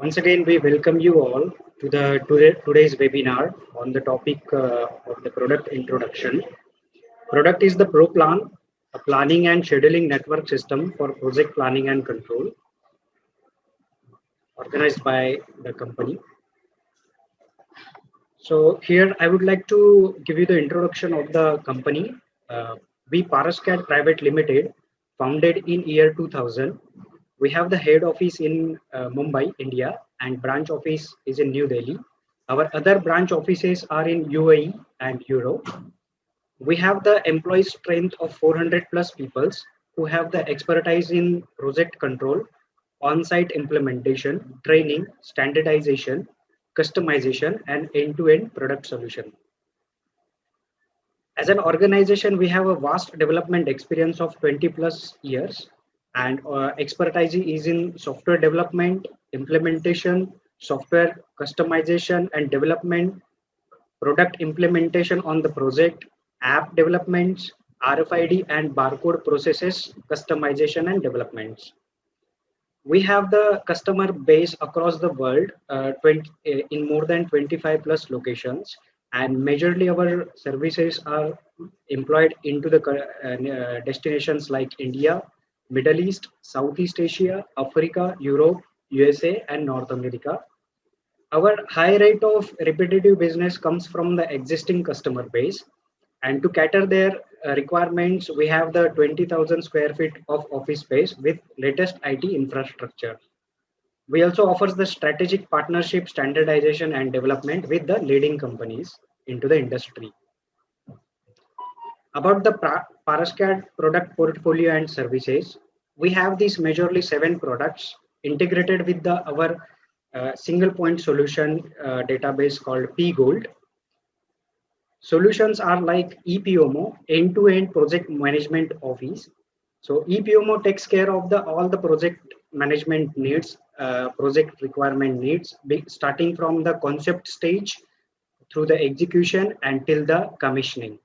Once again, we welcome you all to the today's webinar on the topic of the product introduction. Product is the ProPlan, a planning and scheduling network system for project planning and control, organized by the company. So here I would like to give you the introduction of the company. We Parascat Private Limited, founded in year 2000. We have the head office in Mumbai, India, and branch office is in New Delhi. Our other branch offices are in UAE and Europe. We have the employee strength of 400 plus peoples who have the expertise in project control, on-site implementation, training, standardization, customization, and end-to-end product solution. As an organization, we have a vast development experience of 20 plus years, and expertise is in software development, implementation, software customization and development, product implementation on the project, app developments, RFID and barcode processes, customization and developments. We have the customer base across the world in more than 25 plus locations, and majorly our services are employed into the destinations like India, Middle East, Southeast Asia, Africa, Europe, USA, and North America. Our high rate of repetitive business comes from the existing customer base, and to cater their requirements, we have the 20,000 square feet of office space with latest IT infrastructure. We also offers the strategic partnership, standardization, and development with the leading companies into the industry. About the Parascat product portfolio and services, we have these majorly 7 products integrated with our single point solution database called PGold. Solutions are like ePOMO, end-to-end project management office. So ePOMO takes care of all the project management needs, project requirement needs, starting from the concept stage through the execution until the commissioning.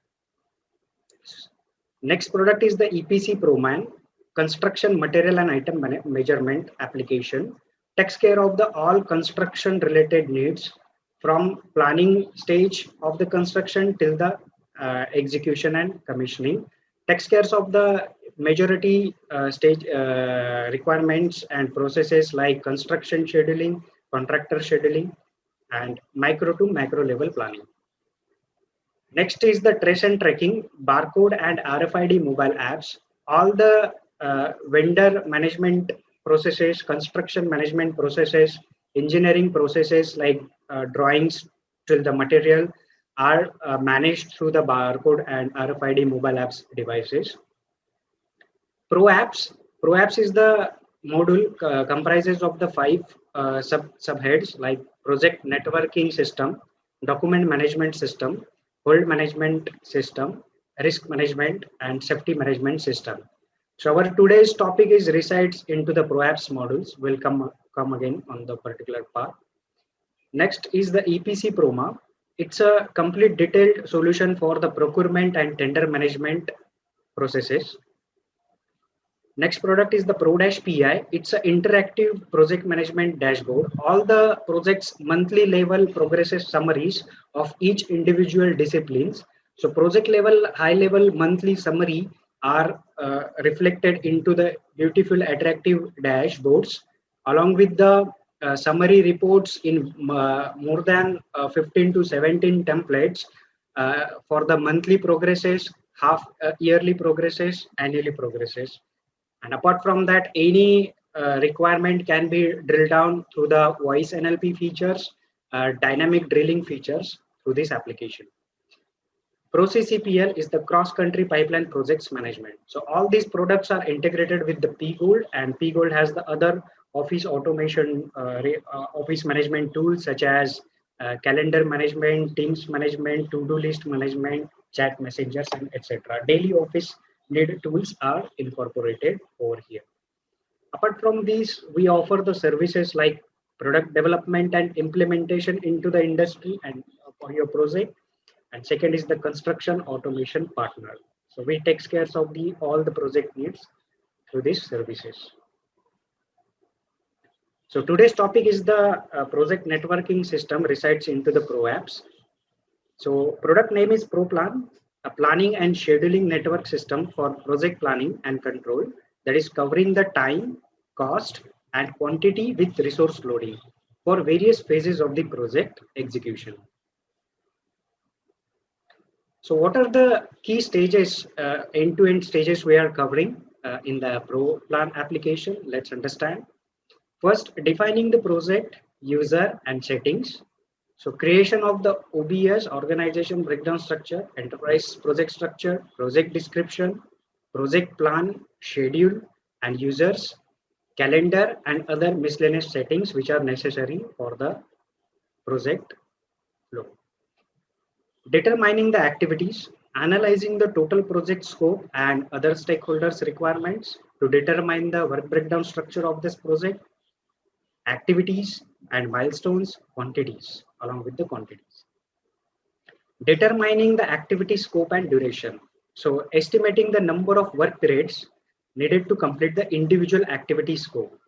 Next product is the EPC ProMan, construction material and item measurement application. Takes care of all construction related needs from planning stage of the construction till the execution and commissioning. Takes care of the majority stage requirements and processes like construction scheduling, contractor scheduling, and micro to macro level planning. Next is the trace and tracking, barcode and RFID mobile apps. All the vendor management processes, construction management processes, engineering processes like drawings till the material are managed through the barcode and RFID mobile apps devices. ProApps is the module comprises of the 5 subheads like project networking system, document management system, hold management system, risk management, and safety management system. So our today's topic is resides into the ProApps modules. We'll come again on the particular part. Next is the EPC ProMa. It's a complete detailed solution for the procurement and tender management processes. Next product is the ProDash-PI. It's an interactive project management dashboard. All the projects monthly level progresses summaries of each individual disciplines. So project level, high level monthly summary are reflected into the beautiful attractive dashboards along with the summary reports in more than 15 to 17 templates for the monthly progresses, half yearly progresses, annually progresses. And apart from that, any requirement can be drilled down through the voice NLP features, dynamic drilling features through this application. ProCCPL is the cross-country pipeline projects management. So all these products are integrated with the PGold, and PGold has the other office automation, office management tools such as calendar management, teams management, to-do list management, chat messengers, and etc. Daily office need tools are incorporated over here. Apart from these, we offer the services like product development and implementation into the industry and for your project. And second is the construction automation partner. So we take care of all the project needs through these services. So today's topic is the project networking system resides into the Pro Apps. So product name is ProPlan, a planning and scheduling network system for project planning and control that is covering the time, cost, and quantity with resource loading for various phases of the project execution. So what are the key stages, end-to-end stages we are covering in the ProPlan application? Let's understand. First, defining the project, user, and settings. So creation of the OBS, organization breakdown structure, enterprise project structure, project description, project plan, schedule, and users, calendar, and other miscellaneous settings which are necessary for the project flow. Determining the activities, analyzing the total project scope and other stakeholders' requirements to determine the work breakdown structure of this project, activities and milestones, quantities, along with the quantities. Determining the activity scope and duration. So estimating the number of work periods needed to complete the individual activity scope.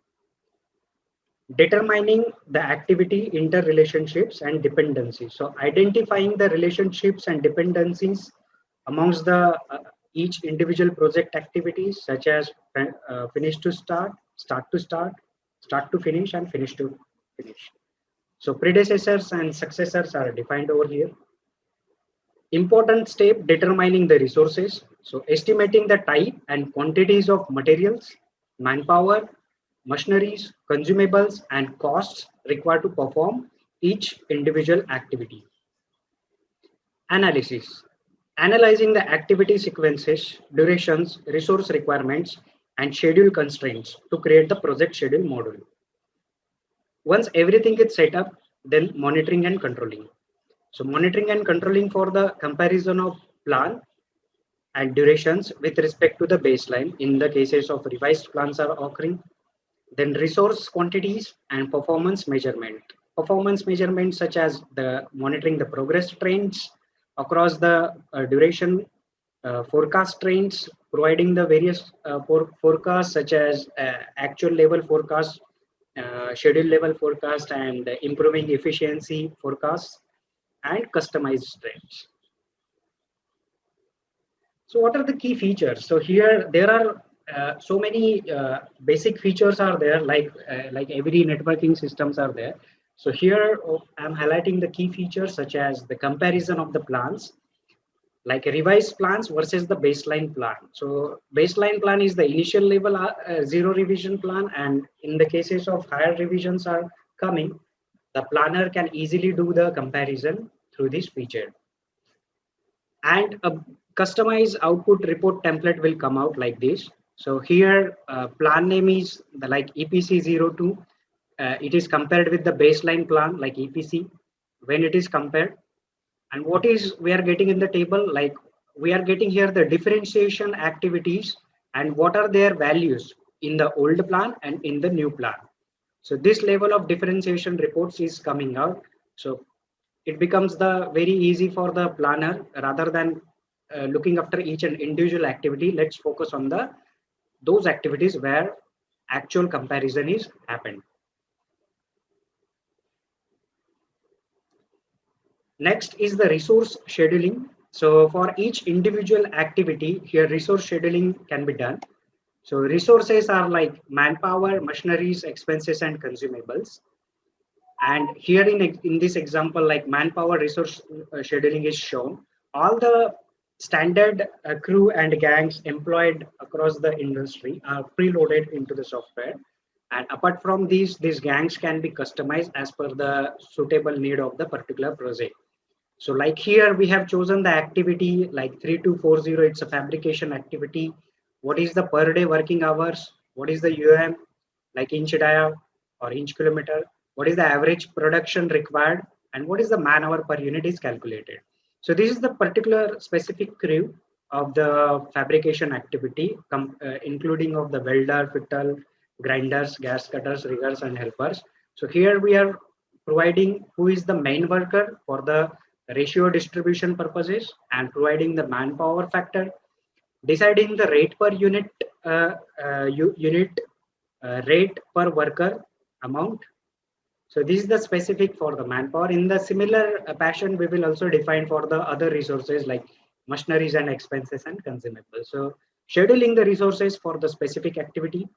Determining the activity interrelationships and dependencies. So identifying the relationships and dependencies amongst the each individual project activities, such as finish to start, start to start, start to finish, and finish to finish. So predecessors and successors are defined over here. Important step, determining the resources. So estimating the type and quantities of materials, manpower, machineries, consumables, and costs required to perform each individual activity. Analysis. Analyzing the activity sequences, durations, resource requirements, and schedule constraints to create the project schedule module. Once everything is set up, then monitoring and controlling. So monitoring and controlling for the comparison of plan and durations with respect to the baseline in the cases of revised plans are occurring. Then resource quantities and performance measurement. Performance measurements such as the monitoring the progress trends across the duration, forecast trends, providing the various forecasts such as actual level forecast, schedule level forecast, and improving efficiency forecasts, and customized trends. So what are the key features? So here there are so many basic features are there, like every networking systems are there. So here I'm highlighting the key features such as the comparison of the plans, like revised plans versus the baseline plan. So baseline plan is the initial level zero revision plan, and in the cases of higher revisions are coming, the planner can easily do the comparison through this feature. And a customized output report template will come out like this. So here plan name is the like EPC02. It is compared with the baseline plan like EPC. When it is compared, and what is we are getting in the table, like we are getting here the differentiation activities and what are their values in the old plan and in the new plan. So this level of differentiation reports is coming out. So it becomes the very easy for the planner rather than looking after each and individual activity. Let's focus on the those activities where actual comparison is happened. Next is the resource scheduling. So for each individual activity here, resource scheduling can be done. So resources are like manpower, machineries, expenses, and consumables. And here in this example, like manpower resource scheduling is shown. All the standard crew and gangs employed across the industry are preloaded into the software. And apart from these gangs can be customized as per the suitable need of the particular project. So like here we have chosen the activity like 3240, it's a fabrication activity. What is the per day working hours? What is the UM, like inch dia or inch kilometer? What is the average production required? And what is the man hour per unit is calculated. So this is the particular specific crew of the fabrication activity, including of the welder, fitter, grinders, gas cutters, riggers, and helpers. So here we are providing who is the main worker for the ratio distribution purposes and providing the manpower factor, deciding the rate per unit, rate per worker amount. So this is the specific for the manpower. In the similar fashion, we will also define for the other resources like machineries and expenses and consumables. So scheduling the resources for the specific activity.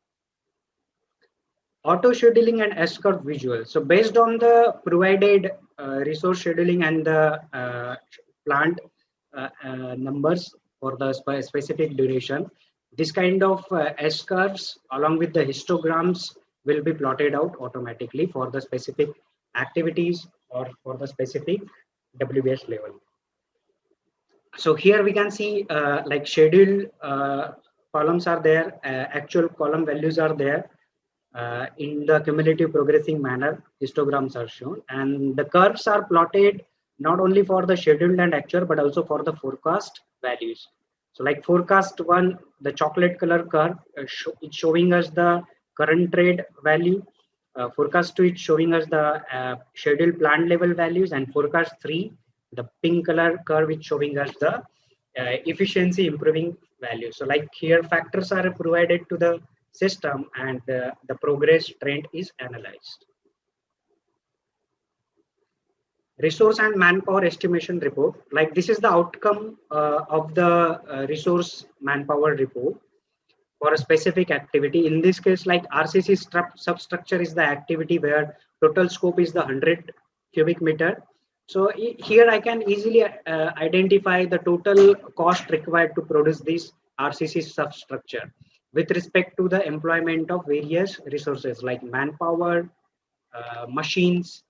Auto scheduling and S-curve visual. So based on the provided resource scheduling and the plant numbers for the specific duration, this kind of S-curves along with the histograms will be plotted out automatically for the specific activities or for the specific WBS level. So here we can see like schedule columns are there, actual column values are there. In the cumulative progressing manner, histograms are shown, and the curves are plotted not only for the scheduled and actual but also for the forecast values. So like forecast one, the chocolate color curve, it's showing us the current trade value. Forecast two, it's showing us the scheduled plant level values, and forecast three, the pink color curve, is showing us the efficiency improving value. So like here factors are provided to the system and the progress trend is analyzed. Resource and manpower estimation report. Like this is the outcome of the resource manpower report for a specific activity. In this case, like RCC substructure is the activity where total scope is the 100 cubic meter. So here I can easily identify the total cost required to produce this RCC substructure with respect to the employment of various resources like manpower, machines,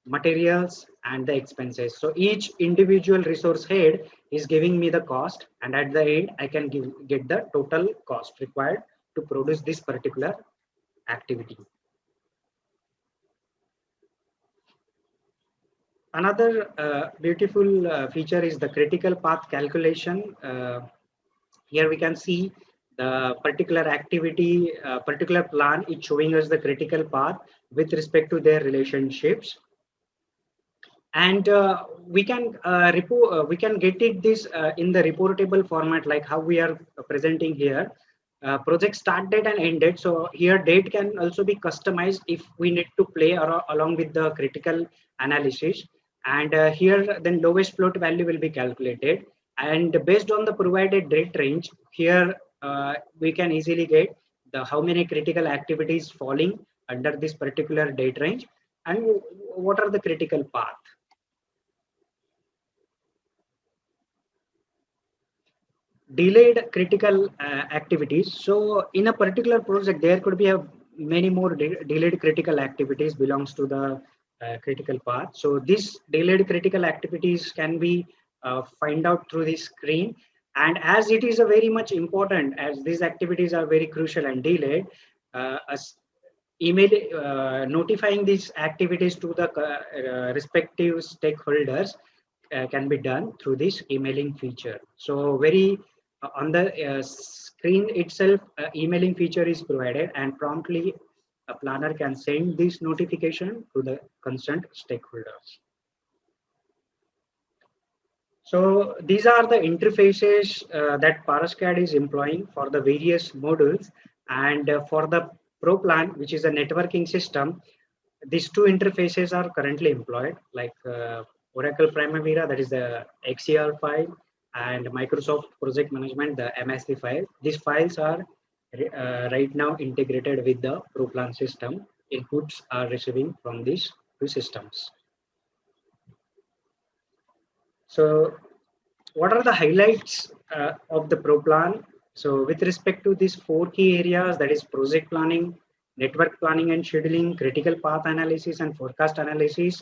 materials, and the expenses. So each individual resource head is giving me the cost, and at the end I can get the total cost required to produce this particular activity. Another beautiful feature is the critical path calculation. Here we can see the particular activity, particular plan is showing us the critical path with respect to their relationships. And we can get it this in the reportable format, like how we are presenting here. Project start date and end date. So here date can also be customized if we need to play along with the critical analysis. And here then lowest float value will be calculated. And based on the provided date range, here we can easily get the how many critical activities falling under this particular date range and what are the critical path. Delayed critical activities. So in a particular project, there could be a many more delayed critical activities belongs to the critical path. So these delayed critical activities can be find out through this screen. And as it is a very much important, as these activities are very crucial and delayed, as email notifying these activities to the respective stakeholders can be done through this emailing feature. So very on the screen itself, emailing feature is provided, and promptly a planner can send this notification to the concerned stakeholders. So these are the interfaces that Parascad is employing for the various modules, and for the ProPlan, which is a networking system, these two interfaces are currently employed, like Oracle Primavera, that is the XCR file, and Microsoft Project Management, the MSC file. These files are right now integrated with the ProPlan system. Inputs are receiving from these two systems. So what are the highlights of the ProPlan? So with respect to these four key areas, that is project planning, network planning and scheduling, critical path analysis, and forecast analysis,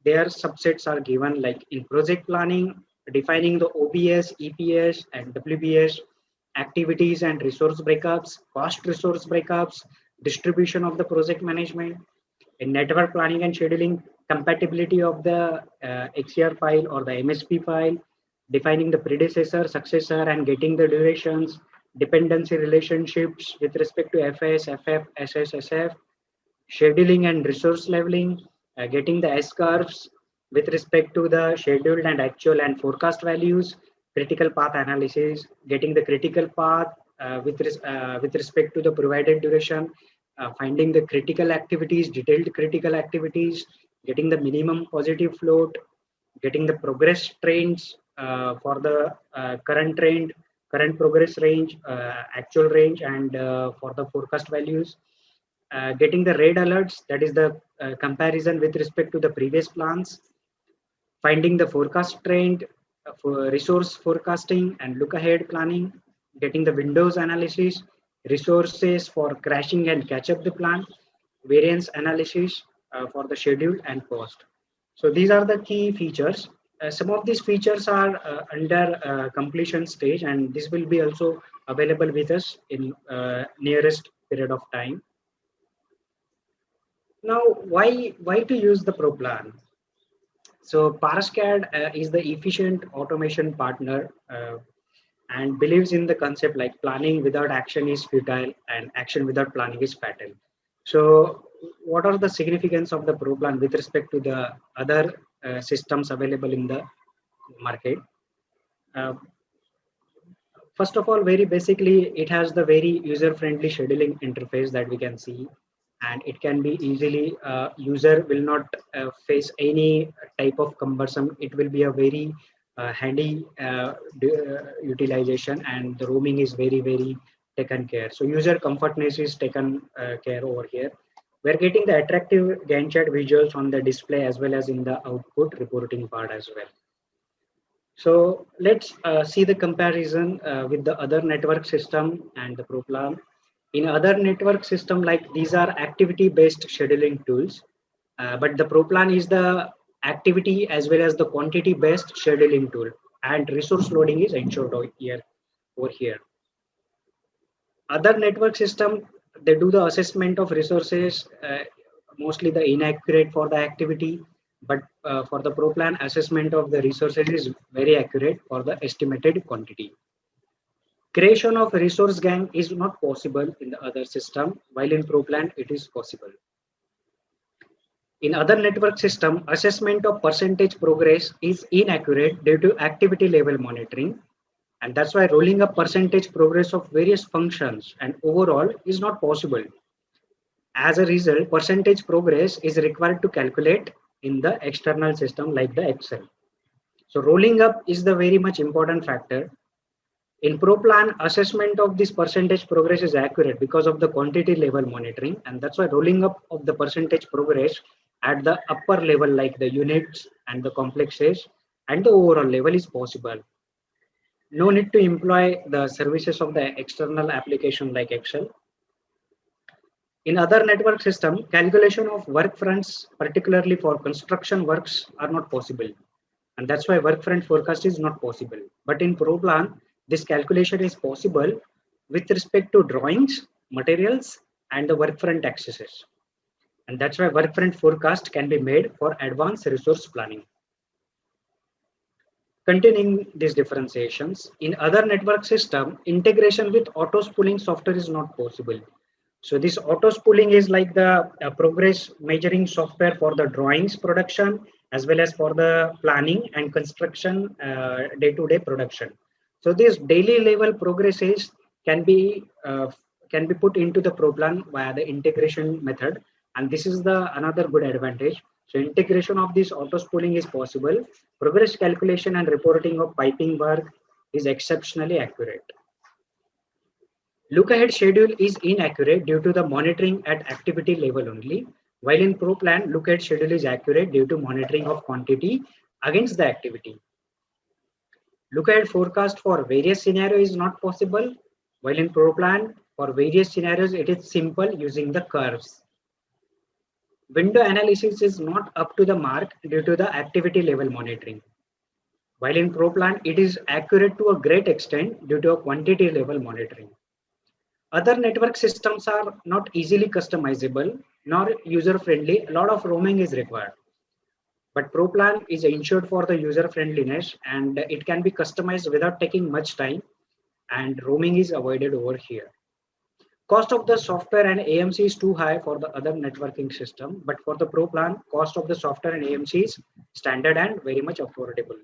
their subsets are given, like in project planning, defining the OBS, EPS, and WBS, activities and resource breakups, cost resource breakups, distribution of the project management. In network planning and scheduling, compatibility of the XCR file or the MSP file, defining the predecessor, successor, and getting the durations, dependency relationships with respect to FS, FF, SS, SF, scheduling and resource leveling, getting the S curves with respect to the scheduled and actual and forecast values, critical path analysis, getting the critical path with respect to the provided duration, finding the critical activities, detailed critical activities, getting the minimum positive float, getting the progress trends for the current progress range, actual range, and for the forecast values, getting the red alerts, that is the comparison with respect to the previous plans, finding the forecast trend for resource forecasting and look ahead planning, getting the windows analysis, resources for crashing and catch up the plan, variance analysis for the schedule and cost. So these are the key features. Some of these features are under completion stage, and this will be also available with us in nearest period of time. Now, why to use the ProPlan? So Parascad is the efficient automation partner and believes in the concept like planning without action is futile and action without planning is fatal. So what are the significance of the ProPlan with respect to the other systems available in the market? Uh, First of all, very basically, it has the very user-friendly scheduling interface that we can see, and it can be easily, user will not face any type of cumbersome. It will be a very handy utilization, and the roaming is very taken care. So user comfortness is taken care over here. We're getting the attractive Gantt chart visuals on the display as well as in the output reporting part as well. So let's see the comparison with the other network system and the ProPlan. In other network system, like these are activity-based scheduling tools, but the ProPlan is the activity as well as the quantity-based scheduling tool, and resource loading is ensured over here. Other network system, they do the assessment of resources, mostly the inaccurate for the activity, but for the ProPlan, assessment of the resources is very accurate for the estimated quantity. Creation of resource gang is not possible in the other system, while in ProPlan it is possible. In other network system, assessment of percentage progress is inaccurate due to activity level monitoring, and that's why rolling up percentage progress of various functions and overall is not possible. As a result, percentage progress is required to calculate in the external system like the Excel. So rolling up is the very much important factor. In ProPlan, assessment of this percentage progress is accurate because of the quantity level monitoring, and that's why rolling up of the percentage progress at the upper level like the units and the complexes and the overall level is possible. No need to employ the services of the external application like Excel. In other network system, calculation of work fronts, particularly for construction works, are not possible. And that's why work front forecast is not possible. But in ProPlan, this calculation is possible with respect to drawings, materials, and the work front accesses. And that's why work front forecast can be made for advanced resource planning. Continuing these differentiations, in other network system, integration with auto spooling software is not possible. So this auto spooling is like the progress measuring software for the drawings production as well as for the planning and construction day-to-day production. So these daily level progresses can be put into the ProPlan via the integration method, and this is the another good advantage. So integration of this auto spooling is possible. Progress calculation and reporting of piping work is exceptionally accurate. Look ahead schedule is inaccurate due to the monitoring at activity level only, while in ProPlan, look ahead schedule is accurate due to monitoring of quantity against the activity. Look ahead forecast for various scenarios is not possible, while in ProPlan, for various scenarios, it is simple using the curves. Window analysis is not up to the mark due to the activity level monitoring, while in ProPlan, it is accurate to a great extent due to a quantity level monitoring. Other network systems are not easily customizable nor user-friendly. A lot of roaming is required. But ProPlan is ensured for the user-friendliness and it can be customized without taking much time, and roaming is avoided over here. Cost of the software and AMC is too high for the other networking system, but for the ProPlan, cost of the software and AMC is standard and very much affordable.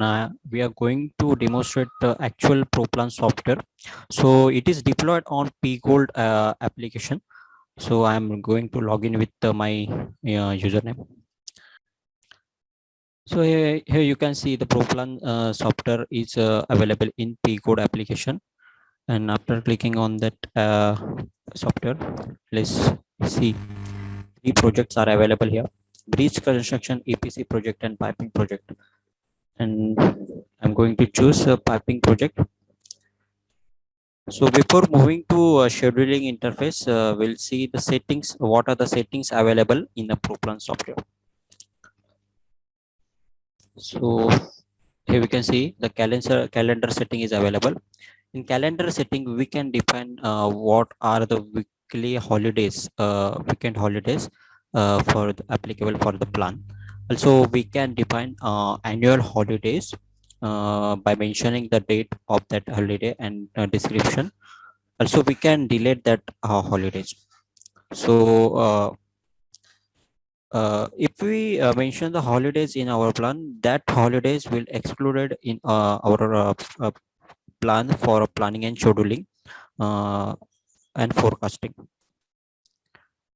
and we are going to demonstrate the actual ProPlan software. So it is deployed on PGold application. So I'm going to log in with my username. So here you can see the ProPlan software is available in PGold application. And after clicking on that software, let's see, 3 projects are available here: bridge construction, EPC project, and piping project. And I'm going to choose a piping project. So before moving to scheduling interface, we'll see the settings. What are the settings available in the ProPlan software? So here we can see the calendar setting is available. In calendar setting, we can define what are the weekly holidays, weekend holidays for the applicable for the plan. Also, we can define annual holidays by mentioning the date of that holiday and description. Also, we can delete that holidays. So if we mention the holidays in our plan, that holidays will excluded in our plan for planning and scheduling and forecasting.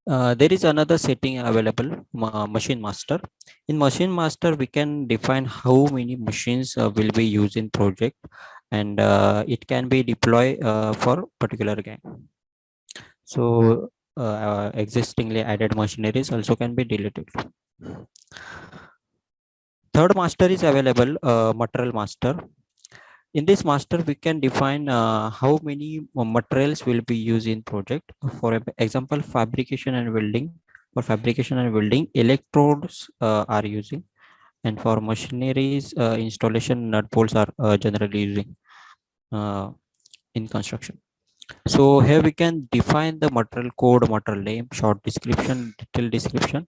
There is another setting available, machine master. In machine master, we can define how many machines will be used in project, and it can be deployed for particular gang. So existingly added machineries also can be deleted. Third master is available, material master. In this master, we can define how many materials will be used in project. For example, fabrication and welding. For fabrication and welding, electrodes are using, and for machineries, installation nut bolts are generally using in construction. So here we can define the material code, material name, short description, detailed description,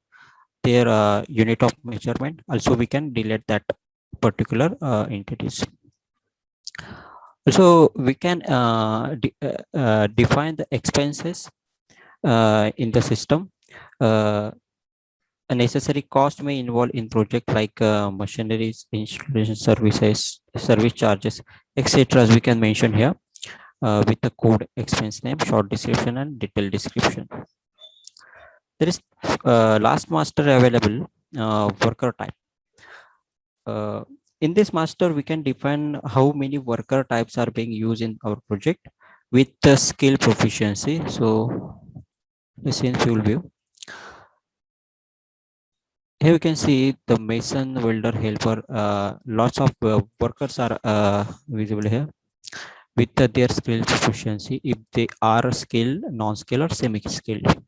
their unit of measurement. Also, we can delete that particular entities. Also, we can define the expenses in the system. A necessary cost may involve in project like machineries, installation services, service charges, etc. As we can mention here with the code, expense name, short description, and detailed description. There is last master available, worker type. In this master, we can define how many worker types are being used in our project with the skill proficiency. So let's see in full view. Here we can see the mason, welder, helper. Lots of workers are visible here with their skill proficiency, if they are skilled, non-skilled, or semi-skilled.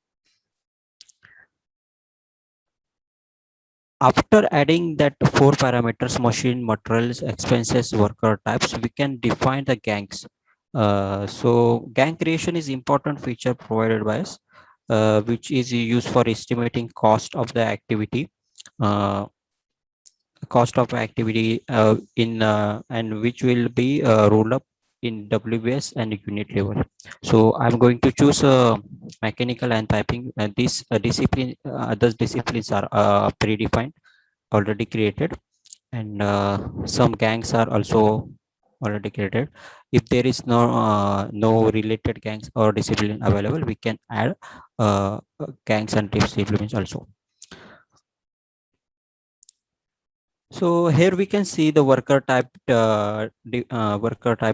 After adding that 4 parameters, machine, materials, expenses, worker types, we can define the gangs. So gang creation is important feature provided by us, which is used for estimating cost of the activity, uh, in and which will be rolled up in WBS and unit level. So I'm going to choose mechanical and typing. These discipline, other disciplines are predefined, already created, and some gangs are also already created. If there is no related gangs or discipline available, we can add gangs and disciplines also. So here we can see the worker type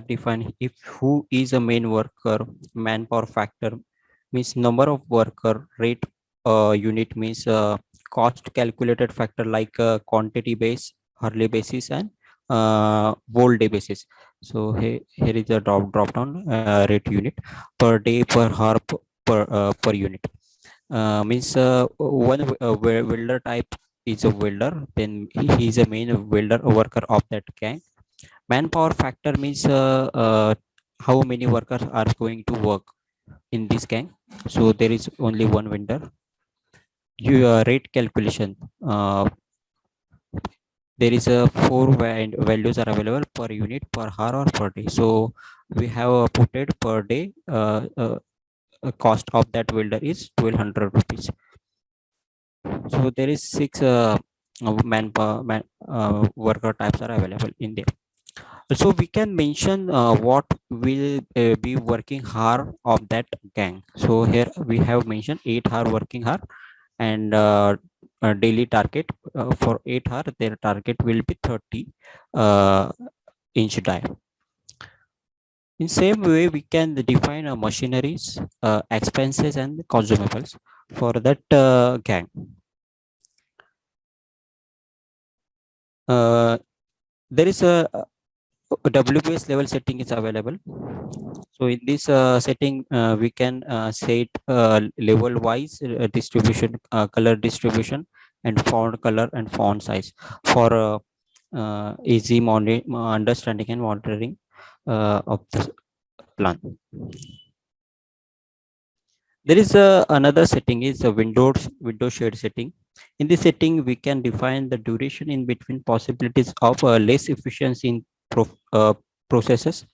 defined. If who is a main worker, manpower factor means number of worker, rate unit means cost calculated factor like quantity base, hourly basis, and whole day basis. So here is a drop down rate unit per day, per hour, per unit. Means one welder type is a welder, then he is a main welder worker of that gang. Manpower factor means how many workers are going to work in this gang. So there is only one vendor. Your rate calculation. There is a 4 values are available per unit, per hour, or per day. So we have put it per day. Cost of that welder is 1200 rupees. So there is 6 manpower worker types are available in there. So we can mention what will be working hour of that gang. So here we have mentioned 8 hour working hour, and daily target for 8 hour their target will be 30 inch die. In same way, we can define machineries, expenses, and consumables for that gang. Uh, there is a WPS level setting is available. So in this setting, we can set level wise distribution, color distribution, and font color and font size for easy understanding and monitoring of the plan. There is another setting is a window shade setting. In this setting, we can define the duration in between possibilities of less efficiency in processes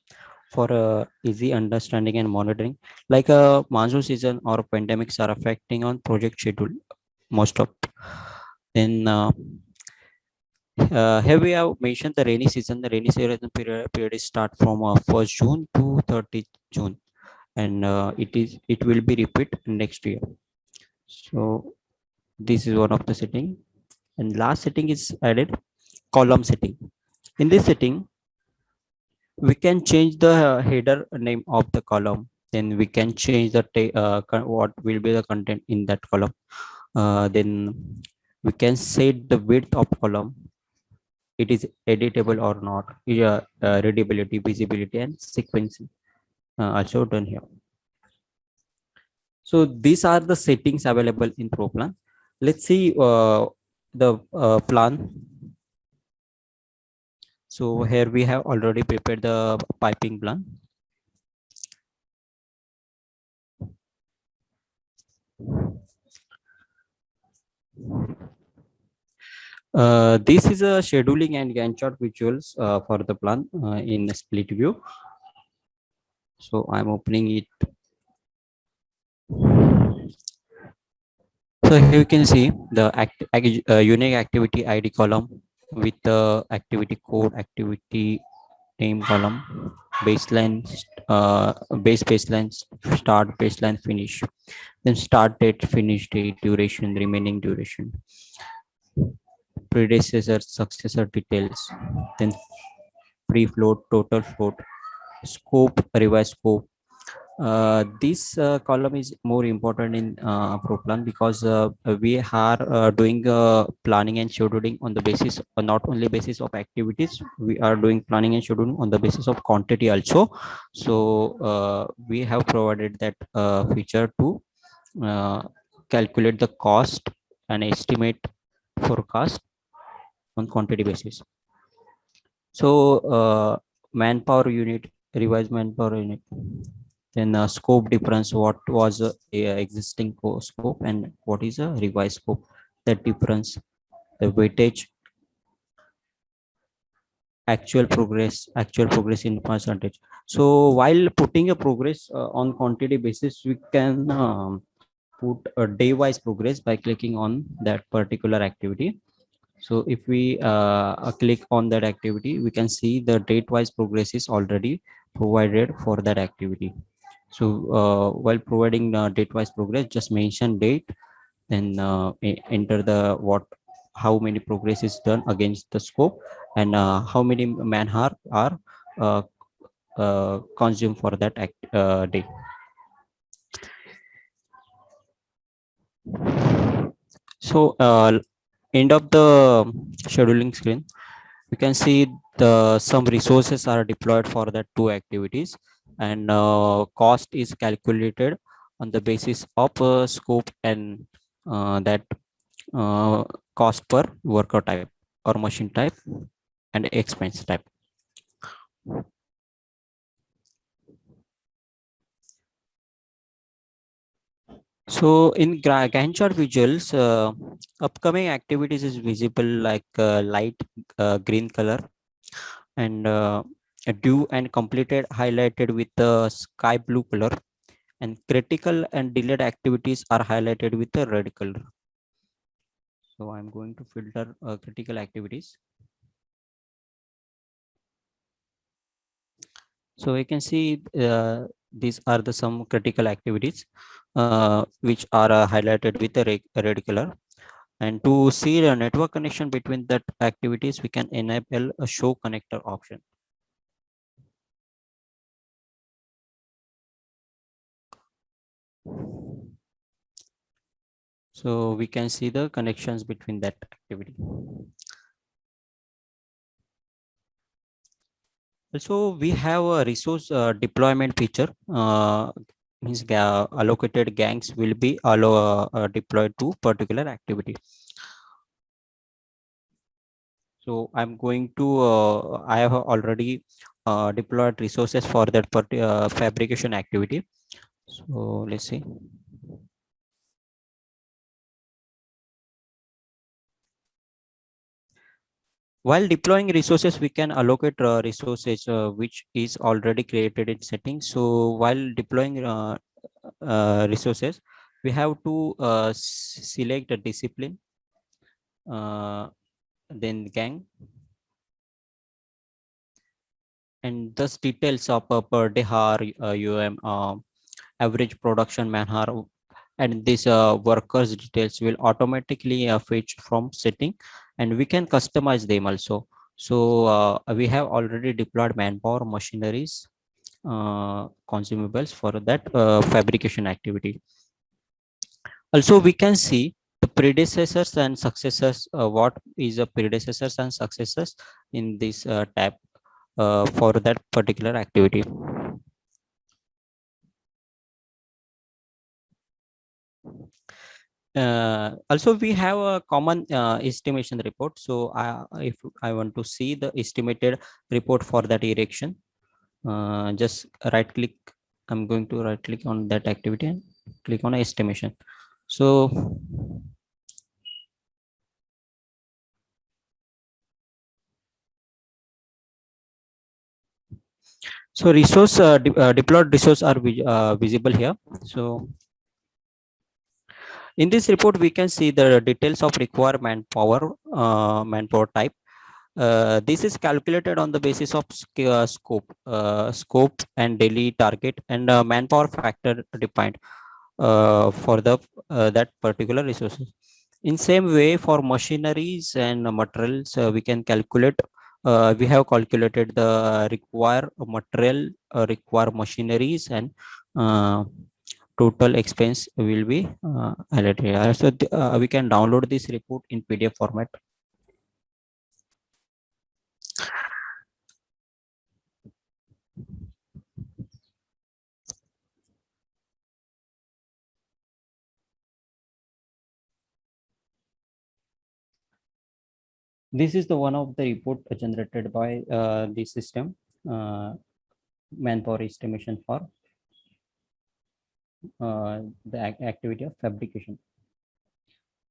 for easy understanding and monitoring. Like a monsoon season or pandemics are affecting on project schedule most of. Then here we have mentioned the rainy season. The rainy season period is start from 1st June to 30th June, and it will be repeat next year. So this is one of the setting, and last setting is added column setting. In this setting, we can change the header name of the column. Then we can change the what will be the content in that column. Then we can set the width of column. It is editable or not. Yeah, readability, visibility, and sequencing also done here. So these are the settings available in ProPlan. Let's see the plan. So here we have already prepared the piping plan. This is a scheduling and Gantt chart visuals for the plan in split view. So I'm opening it. So here you can see the unique activity ID column with the activity code, activity name column, baseline, baseline, start, baseline, finish, then start date, finish date, duration, remaining duration, predecessor, successor details, then free float, total float, scope, revised scope. This column is more important in ProPlan because we are doing planning and scheduling on the basis, not only basis of activities, we are doing planning and scheduling on the basis of quantity also. So we have provided that feature to uh, calculate the cost and estimate forecast on quantity basis. So manpower unit, revised manpower unit, then scope difference, what was existing scope and what is a revised scope, that difference, the weightage, actual progress in percentage. So while putting a progress on quantity basis, we can put a day wise progress by clicking on that particular activity. So if we click on that activity, we can see the date wise progress is already provided for that activity. So while providing date wise progress, just mention date, then enter the how many progress is done against the scope, and how many man hour are uh, consumed for that day. So end of the scheduling screen, we can see the some resources are deployed for that two activities, and cost is calculated on the basis of scope and that cost per worker type or machine type and expense type. So in Gantt chart visuals, upcoming activities is visible like light green color, and due and completed highlighted with the sky blue color, and critical and delayed activities are highlighted with the red color. So I'm going to filter critical activities. So we can see these are the some critical activities which are highlighted with a red color. And to see the network connection between that activities, we can enable a show connector option. So we can see the connections between that activity. Also, we have a resource deployment feature. Means allocated gangs will be deployed to particular activity. So I'm going to, I have already deployed resources for that fabrication activity. So let's see. While deploying resources, we can allocate resources which is already created in settings. So while deploying resources, we have to select a discipline, then gang, and thus details of per day hour, average production man hour, and this workers details will automatically fetch from setting, and we can customize them also. So we have already deployed manpower, machineries, consumables for that fabrication activity. Also, we can see the predecessors and successors. What is a predecessors and successors in this tab for that particular activity. Also, we have a common estimation report. So if I want to see the estimated report for that erection, just right click. I'm going to right click on that activity and click on estimation. So resource deployed resource are visible here. So in this report, we can see the details of required manpower type. This is calculated on the basis of scope and daily target and manpower factor defined for the that particular resources. In same way, for machineries and materials, we can calculate. We have calculated the require material, require machineries, and uh, total expense will be highlighted here. So we can download this report in PDF format. This is the one of the report generated by the system, manpower estimation for the activity of fabrication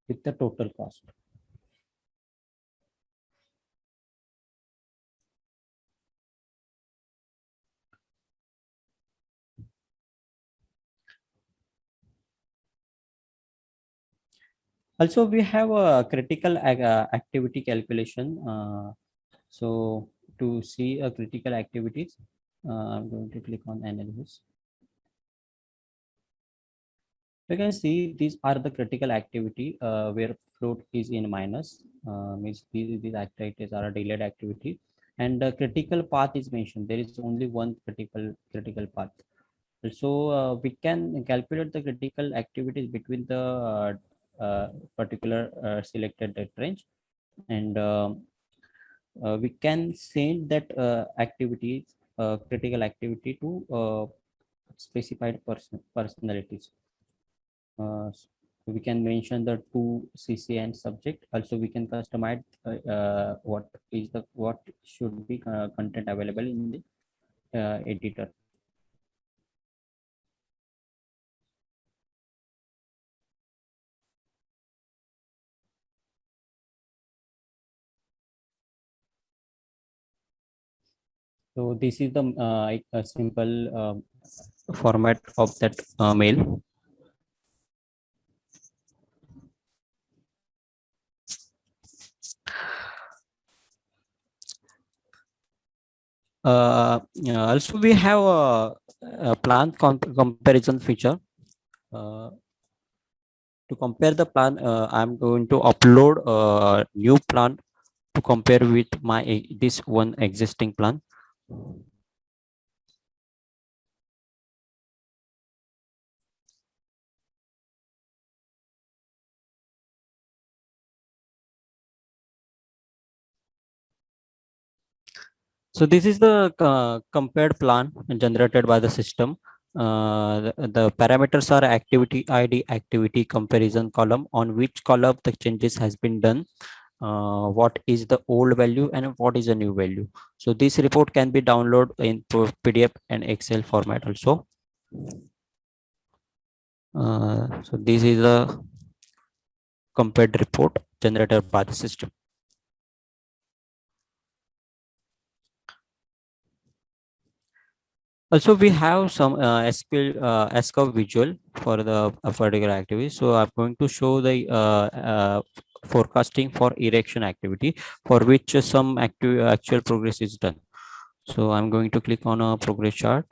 with the total cost. Also, we have a critical activity calculation. So to see a critical activities, I'm going to click on analysis. You can see these are the critical activity where float is in minus, means these activities are a delayed activity, and the critical path is mentioned. There is only one critical path. So we can calculate the critical activities between the particular selected range, and we can send that activities, critical activity to specified personalities. We can mention the two CC and subject. Also, we can customize what should be content available in the editor. So this is the a simple format of that mail. Also, we have a plan comparison feature. To compare the plan, I'm going to upload a new plan to compare with my this one existing plan. So this is the compared plan generated by the system. The parameters are activity ID, activity comparison column, on which column the changes has been done, what is the old value and what is the new value. So this report can be downloaded in PDF and Excel format also. So this is the compared report generated by the system. Also, we have some SQL SQL visual for the particular activity. So I'm going to show the forecasting for erection activity, for which some actual progress is done. So I'm going to click on a progress chart.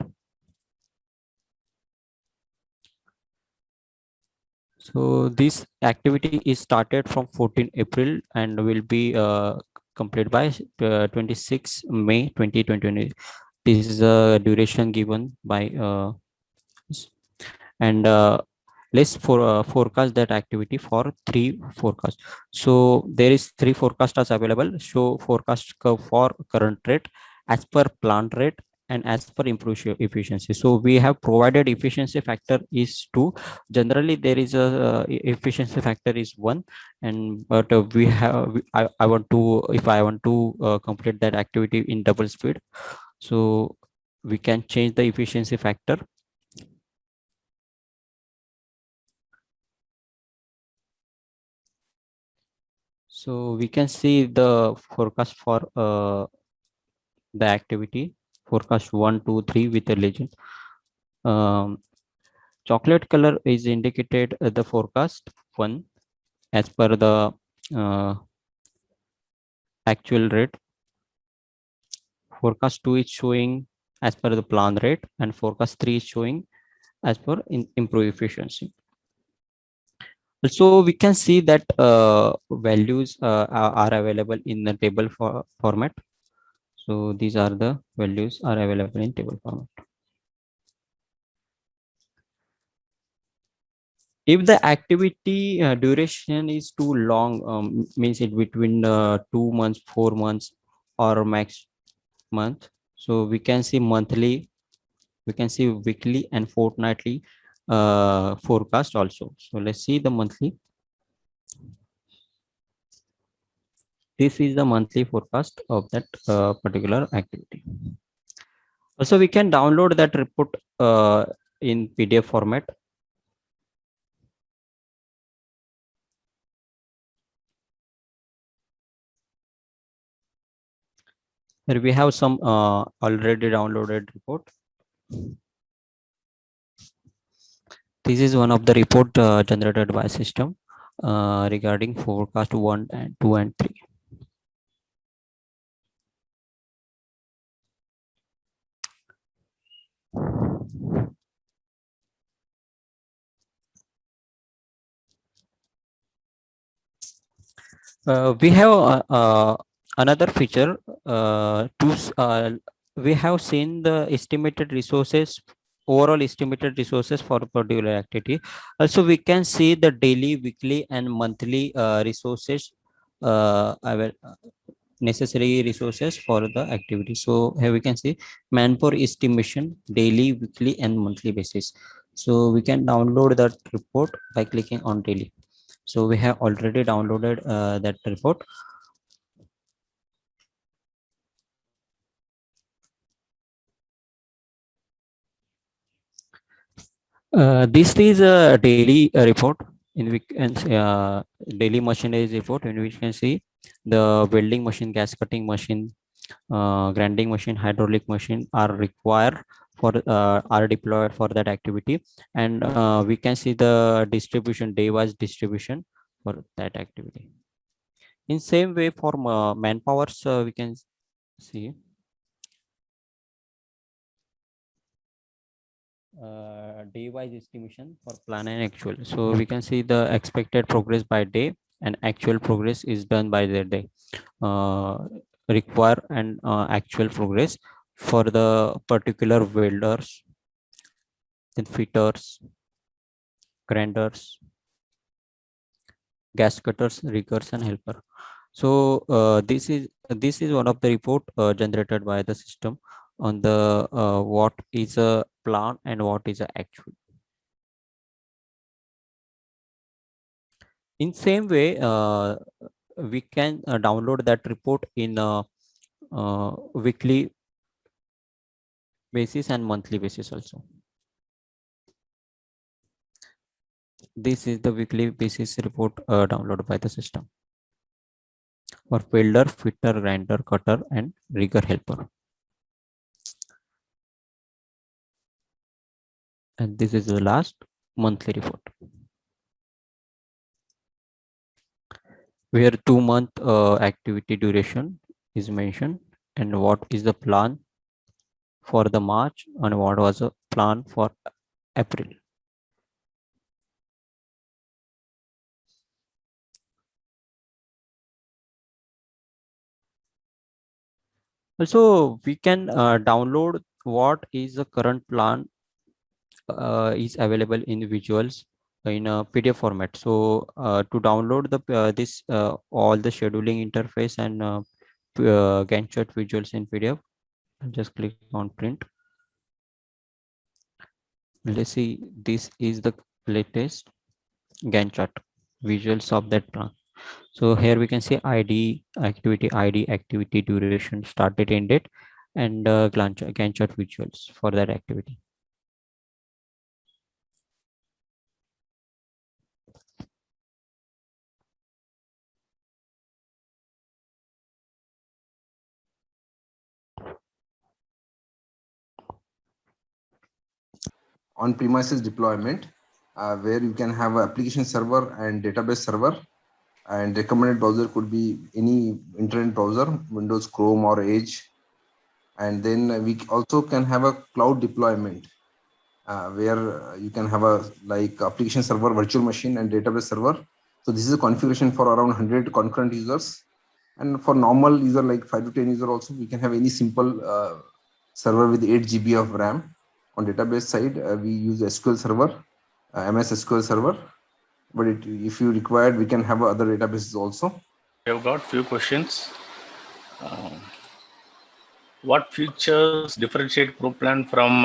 So this activity is started from 14 April and will be completed by 26 May 2020. This is a duration given by and let's forecast that activity for 3 forecasts. So there is 3 forecasters available. Show forecast curve for current rate as per plant rate and as per improved efficiency. So we have provided efficiency factor is 2. Generally there is a efficiency factor is 1, and but we have I want to, if I want to complete that activity in double speed, so we can change the efficiency factor. So we can see the forecast for the activity, forecast 1, 2, 3 with a legend. Chocolate color is indicated the forecast 1 as per the actual rate. Forecast 2 is showing as per the plan rate, and forecast 3 is showing as per improved efficiency. Also, we can see that values are available in the table format. So these are the values are available in table format. If the activity duration is too long, means it between 2 months, 4 months, or max month, so we can see monthly, we can see weekly and fortnightly forecast also. So let's see the monthly. This is the monthly forecast of that particular activity. Also, we can download that report in PDF format. Here we have some already downloaded report. This is one of the report generated by system regarding forecast 1 and 2 and 3. We have another feature we have seen the estimated resources, overall estimated resources for a particular activity. Also, we can see the daily, weekly, and monthly resources, necessary resources for the activity. So here we can see manpower estimation daily, weekly, and monthly basis. So we can download that report by clicking on daily. So we have already downloaded that report. This is a daily report in which daily machinery report, in which you can see the welding machine, gas cutting machine, grinding machine, hydraulic machine are required for are deployed for that activity, and we can see the distribution, day-wise distribution for that activity. In same way for manpowers, we can see day-wise estimation for plan and actual. So we can see the expected progress by day and actual progress is done by the day. Require and actual progress for the particular welders, then fitters, grinders, gas cutters, riggers, and helper. So this is one of the report generated by the system on the what is a plan and what is a actual. In same way, we can download that report in weekly basis and monthly basis also. This is the weekly basis report downloaded by the system for welder, fitter, grinder, cutter, and rigger helper. And this is the last monthly report, where 2-month activity duration is mentioned and what is the plan for the March and what was the plan for April. Also, we can download what is the current plan is available in visuals in a PDF format. So to download the this all the scheduling interface and Gantt chart visuals in PDF, just click on print. Let's see, this is the latest Gantt chart visuals of that plan. So here we can see ID, activity duration, start date, end date, and Gantt chart visuals for that activity. On-premises deployment, where you can have an application server and database server, and recommended browser could be any internet browser, Windows, Chrome, or Edge. And then we also can have a cloud deployment, where you can have a like application server, virtual machine, and database server. So this is a configuration for around 100 concurrent users. And for normal user like 5 to 10 user also, we can have any simple server with 8 GB of RAM. On database side, we use SQL Server, MS SQL Server. But if you required, we can have other databases also. We have got few questions. What features differentiate ProPlan from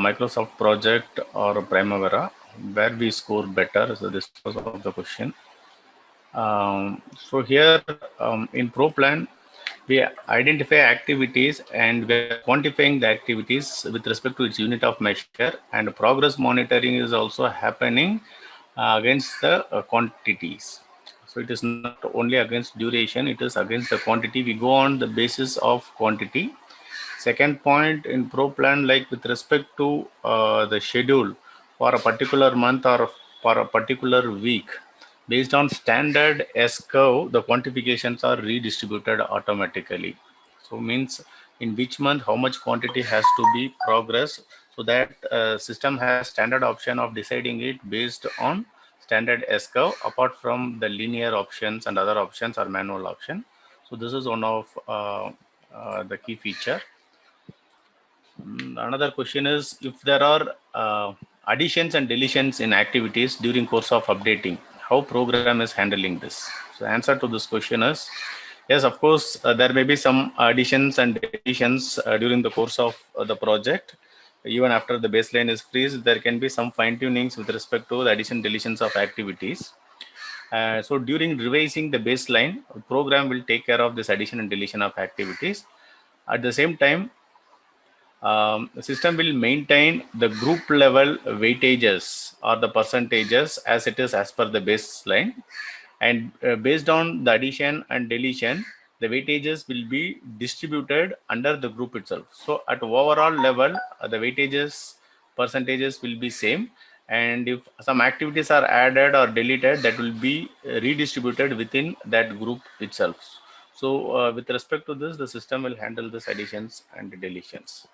Microsoft Project or Primavera? Where we score better? So this was one of the question. So here in ProPlan, we identify activities and we are quantifying the activities with respect to its unit of measure, and progress monitoring is also happening against the quantities. So it is not only against duration, it is against the quantity. We go on the basis of quantity. Second point in ProPlan, like with respect to the schedule for a particular month or for a particular week, based on standard S-curve, the quantifications are redistributed automatically. So means in which month, how much quantity has to be progressed, so that system has standard option of deciding it based on standard S-curve, apart from the linear options and other options or manual option. So this is one of the key feature. Another question is, if there are additions and deletions in activities during course of updating, how program is handling this? So answer to this question is, yes, of course, there may be some additions and deletions during the course of the project. Even after the baseline is freeze, there can be some fine tunings with respect to the addition deletions of activities. So during revising the baseline, the program will take care of this addition and deletion of activities. At the same time, the system will maintain the group level weightages or the percentages as it is as per the baseline, and based on the addition and deletion, the weightages will be distributed under the group itself. So at overall level, the weightages percentages will be same, and if some activities are added or deleted, that will be redistributed within that group itself. So with respect to this, the system will handle this additions and deletions.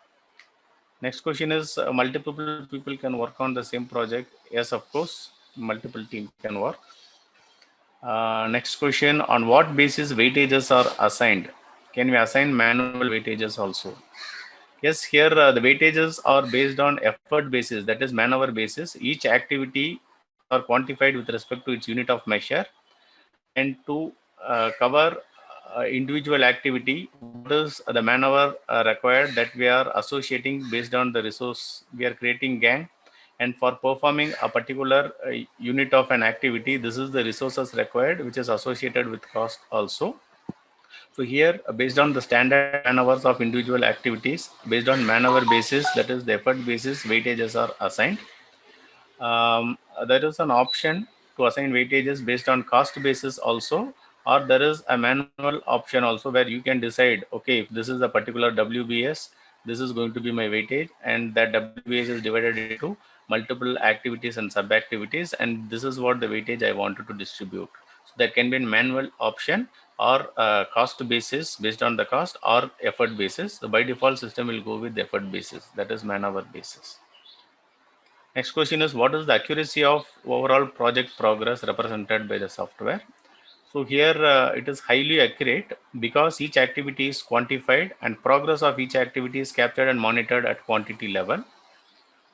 Next question is multiple people can work on the same project. Yes, of course, multiple teams can work. Next question, on what basis weightages are assigned? Can we assign manual weightages also? Yes, here the weightages are based on effort basis, that is man-hour basis. Each activity are quantified with respect to its unit of measure, and to cover individual activity, what is the man-hour required, that we are associating based on the resource. We are creating gang, and for performing a particular unit of an activity, this is the resources required, which is associated with cost also. So here, based on the standard man hours of individual activities, based on man hour basis, that is the effort basis, weightages are assigned. There is an option to assign weightages based on cost basis also, or there is a manual option also where you can decide, okay, if this is a particular WBS, this is going to be my weightage, and that WBS is divided into multiple activities and sub activities, and this is what the weightage I wanted to distribute. So there can be a manual option, or cost basis based on the cost, or effort basis. So by default, system will go with the effort basis, that is man hour basis. Next question is, what is the accuracy of overall project progress represented by the software? So here it is highly accurate because each activity is quantified and progress of each activity is captured and monitored at quantity level.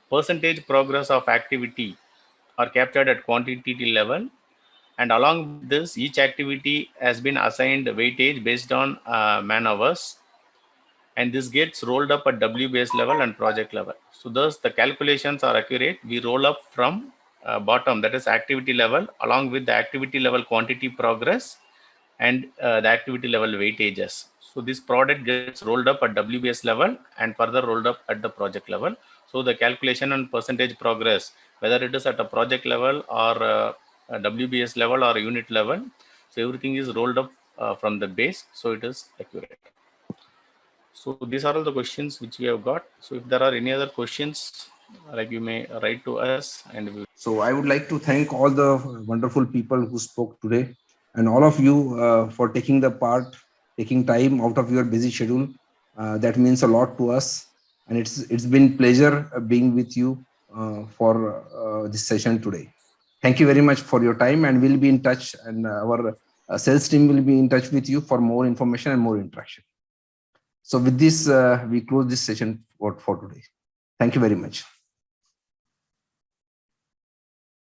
Percentage progress of activity are captured at quantity level, and along with this, each activity has been assigned weightage based on man hours, and this gets rolled up at WBS level and project level. So thus the calculations are accurate. We roll up from bottom, that is activity level, along with the activity level quantity progress and the activity level weightages. So this product gets rolled up at WBS level and further rolled up at the project level. So the calculation and percentage progress, whether it is at a project level or a WBS level or a unit level, so everything is rolled up from the base, so it is accurate. So these are all the questions which we have got. So if there are any other questions, like you may write to us, and we. So I would like to thank all the wonderful people who spoke today, and all of you for taking the part, taking time out of your busy schedule. That means a lot to us, and it's been pleasure being with you for this session today. Thank you very much for your time, and we'll be in touch, and our sales team will be in touch with you for more information and more interaction. So with this, we close this session for today. Thank you very much.